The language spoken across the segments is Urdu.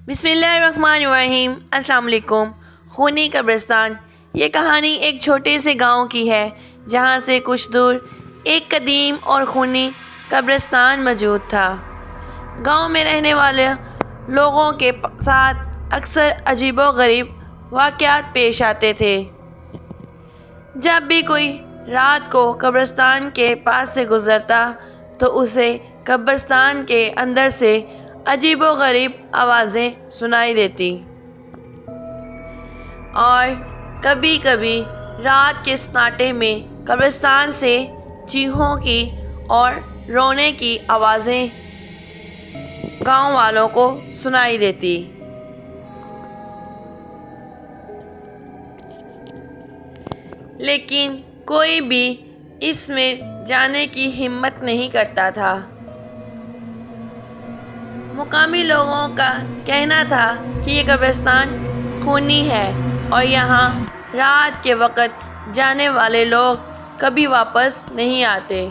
بسم اللہ الرحمن الرحیم۔ السلام علیکم۔ خونی قبرستان، یہ کہانی ایک چھوٹے سے گاؤں کی ہے جہاں سے کچھ دور ایک قدیم اور خونی قبرستان موجود تھا۔ گاؤں میں رہنے والے لوگوں کے ساتھ اکثر عجیب و غریب واقعات پیش آتے تھے۔ جب بھی کوئی رات کو قبرستان کے پاس سے گزرتا تو اسے قبرستان کے اندر سے عجیب و غریب آوازیں سنائی دیتی، اور کبھی کبھی رات کے سناٹے میں قبرستان سے چیخوں کی اور رونے کی آوازیں گاؤں والوں کو سنائی دیتی۔ لیکن کوئی بھی اس میں جانے کی ہمت نہیں کرتا تھا۔ مقامی لوگوں کا کہنا تھا کہ یہ قبرستان خونی ہے اور یہاں رات کے وقت جانے والے لوگ کبھی واپس نہیں آتے۔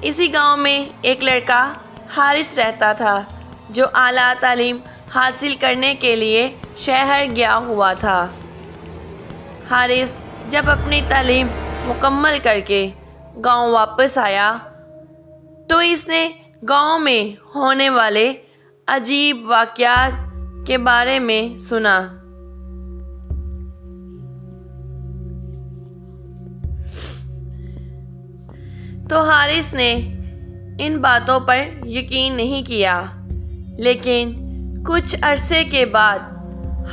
اسی گاؤں میں ایک لڑکا حارث رہتا تھا جو اعلیٰ تعلیم حاصل کرنے کے لیے شہر گیا ہوا تھا۔ حارث جب اپنی تعلیم مکمل کر کے گاؤں واپس آیا تو اس نے گاؤں میں ہونے والے عجیب واقعات کے بارے میں سنا۔ تو حارث نے ان باتوں پر یقین نہیں کیا، لیکن کچھ عرصے کے بعد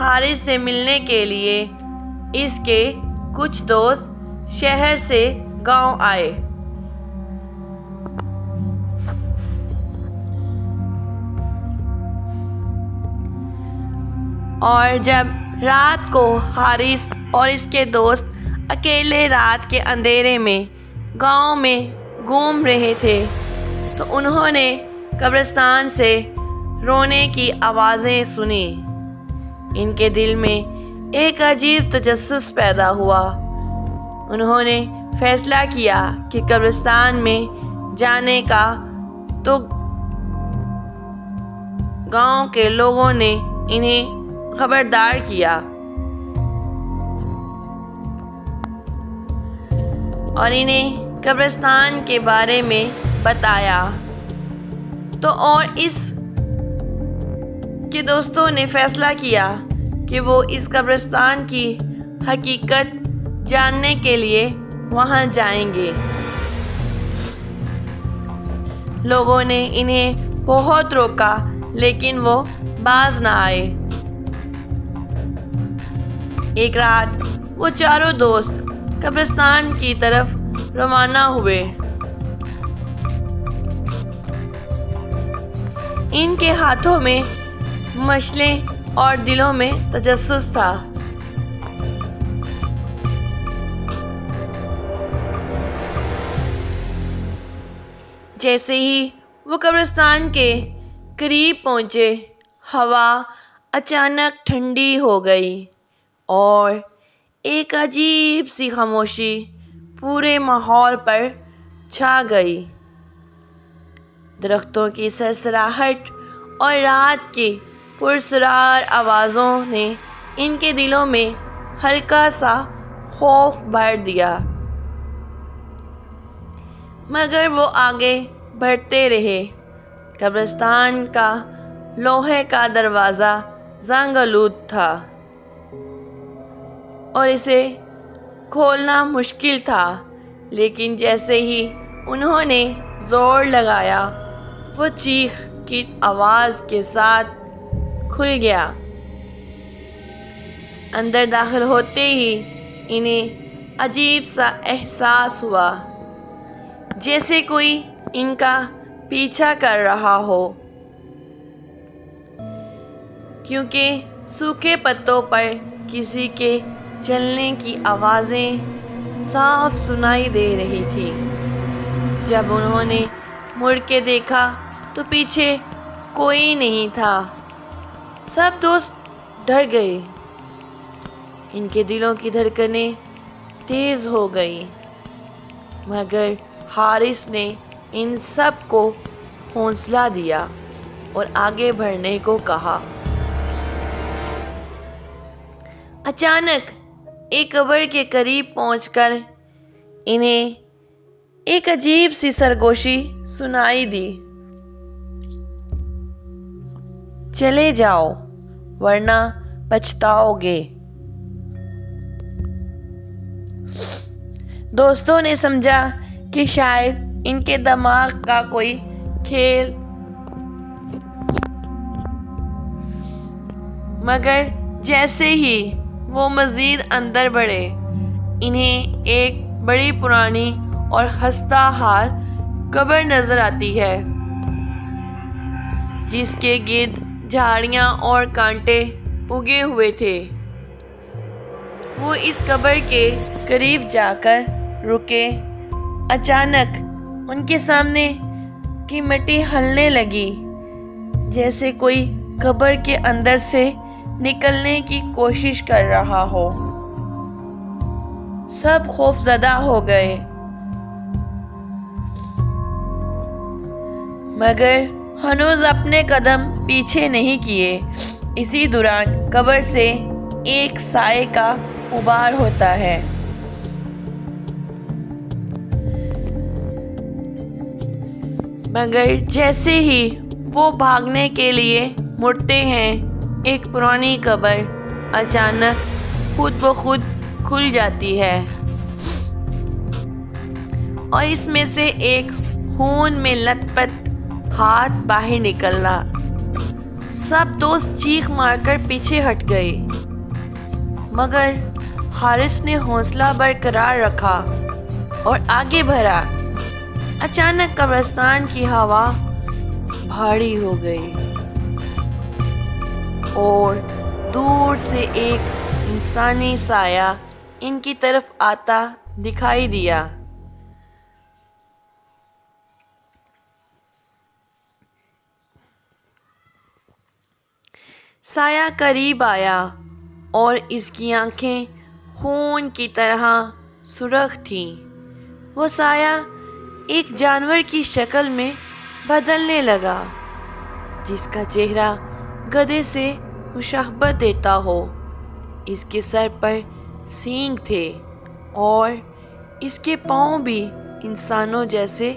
حارث سے ملنے کے لیے اس کے کچھ دوست شہر سے گاؤں آئے۔ اور جب رات کو حارث اور اس کے دوست اکیلے رات کے اندھیرے میں گاؤں میں گھوم رہے تھے تو انہوں نے قبرستان سے رونے کی آوازیں سنیں۔ ان کے دل میں ایک عجیب تجسس پیدا ہوا۔ انہوں نے فیصلہ کیا کہ قبرستان میں جانے کا، تو گاؤں کے لوگوں نے انہیں خبردار کیا اور انہیں قبرستان کے بارے میں بتایا۔ تو اور اس کے دوستوں نے فیصلہ کیا کہ وہ اس قبرستان کی حقیقت جاننے کے لیے وہاں جائیں گے۔ لوگوں نے انہیں بہت روکا لیکن وہ باز نہ آئے۔ ایک رات وہ چاروں دوست قبرستان کی طرف روانہ ہوئے۔ ان کے ہاتھوں میں مشلیں اور دلوں میں تجسس تھا۔ جیسے ہی وہ قبرستان کے قریب پہنچے، ہوا اچانک ٹھنڈی ہو گئی اور ایک عجیب سی خاموشی پورے ماحول پر چھا گئی۔ درختوں کی سرسراہٹ اور رات کی پراسرار آوازوں نے ان کے دلوں میں ہلکا سا خوف بھر دیا، مگر وہ آگے بڑھتے رہے۔ قبرستان کا لوہے کا دروازہ زنگ آلود تھا اور اسے کھولنا مشکل تھا، لیکن جیسے ہی انہوں نے زور لگایا وہ چیخ کی آواز کے ساتھ کھل گیا۔ اندر داخل ہوتے ہی انہیں عجیب سا احساس ہوا، جیسے کوئی ان کا پیچھا کر رہا ہو، کیونکہ سوکھے پتوں پر کسی کے چلنے کی آوازیں صاف سنائی دے رہی تھی۔ جب انہوں نے مڑ کے دیکھا تو پیچھے کوئی نہیں تھا۔ سب دوست ڈر گئے۔ ان کے دلوں کی دھڑکنیں تیز ہو گئی، مگر حارث نے ان سب کو حوصلہ دیا اور آگے بڑھنے کو کہا۔ اچانک ایک قبر کے قریب پہنچ کر انہیں ایک عجیب سی سرگوشی سنائی دی۔ چلے جاؤ ورنہ پچھتاؤ گے۔ دوستوں نے سمجھا کہ شاید ان کے دماغ کا کوئی کھیل، مگر جیسے ہی وہ مزید اندر بڑھے انہیں ایک بڑی پرانی اور خستہ حال قبر نظر آتی ہے جس کے گرد جھاڑیاں اور کانٹے اگے ہوئے تھے۔ وہ اس قبر کے قریب جا کر رکے۔ اچانک ان کے سامنے کی مٹی ہلنے لگی، جیسے کوئی قبر کے اندر سے نکلنے کی کوشش کر رہا ہو۔ سب خوفزدہ ہو گئے، مگر ہنوز اپنے قدم پیچھے نہیں کیے۔ اسی دوران قبر سے ایک سائے کا غبار ہوتا ہے۔ مگر جیسے ہی وہ بھاگنے کے لیے مڑتے ہیں، ایک پرانی قبر اچانک خود بخود کھل جاتی ہے اور اس میں سے ایک خون میں لت پت ہاتھ باہر نکلنا۔ سب دوست چیخ مار کر پیچھے ہٹ گئے، مگر حارث نے حوصلہ برقرار رکھا اور آگے بڑھا۔ اچانک قبرستان کی ہوا بھاری ہو گئی اور دور سے ایک انسانی سایہ ان کی طرف آتا دکھائی دیا۔ سایہ قریب آیا اور اس کی آنکھیں خون کی طرح سرخ تھیں۔ وہ سایہ ایک جانور کی شکل میں بدلنے لگا جس کا چہرہ گدھے سے مشابہت دیتا ہو۔ اس کے سر پر سینگ تھے اور اس کے پاؤں بھی انسانوں جیسے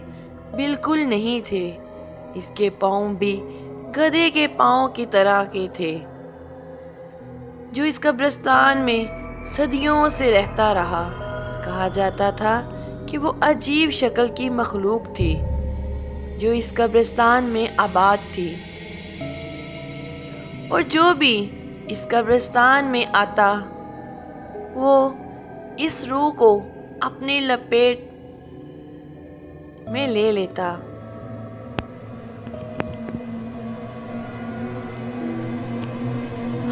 بالکل نہیں تھے۔ اس کے پاؤں بھی گدھے کے پاؤں کی طرح کے تھے، جو اس قبرستان میں صدیوں سے رہتا رہا۔ کہا جاتا تھا کہ وہ عجیب شکل کی مخلوق تھی جو اس قبرستان میں آباد تھی، اور جو بھی اس قبرستان میں آتا وہ اس روح کو اپنی لپیٹ میں لے لیتا۔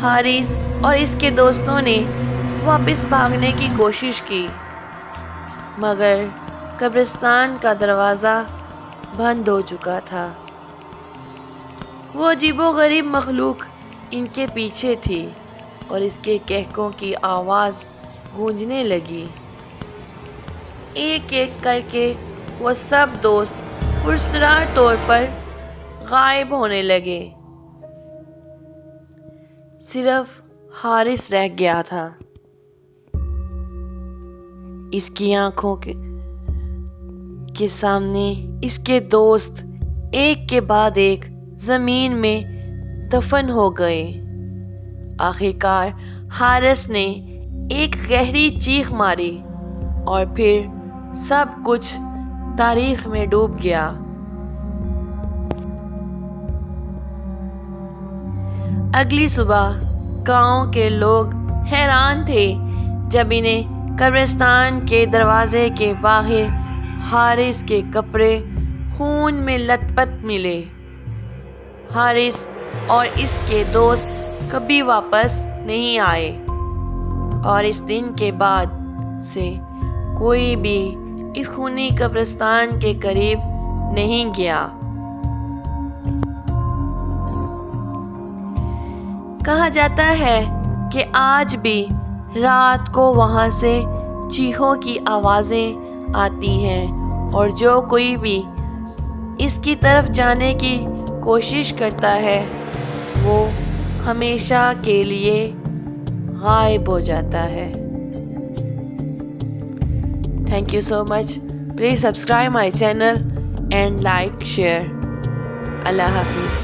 حارث اور اس کے دوستوں نے واپس بھاگنے کی کوشش کی، مگر قبرستان کا دروازہ بند ہو چکا تھا۔ وہ عجیب و غریب مخلوق ان کے پیچھے تھی اور اس کے کہکوں کی آواز گونجنے لگی۔ ایک ایک کر کے وہ سب دوست پراسرار طور پر غائب ہونے لگے۔ صرف حارث رہ گیا تھا۔ اس کی آنکھوں کے سامنے اس کے دوست ایک کے بعد ایک زمین میں دفن ہو گئے۔ آخرکار حارث نے ایک گہری چیخ ماری اور پھر سب کچھ تاریخ میں ڈوب گیا۔ اگلی صبح گاؤں کے لوگ حیران تھے جب انہیں قبرستان کے دروازے کے باہر حارث کے کپڑے خون میں لت پت ملے۔ حارث اور اس کے دوست کبھی واپس نہیں آئے اور اس دن کے بعد سے کوئی بھی اس خونی قبرستان کے قریب نہیں گیا۔ کہا جاتا ہے کہ آج بھی رات کو وہاں سے چیخوں کی آوازیں آتی ہیں اور جو کوئی بھی اس کی طرف جانے کی کوشش کرتا ہے وہ ہمیشہ کے لیے غائب ہو جاتا ہے۔ Thank you so much. Please subscribe my channel and like, share. Allah Hafiz.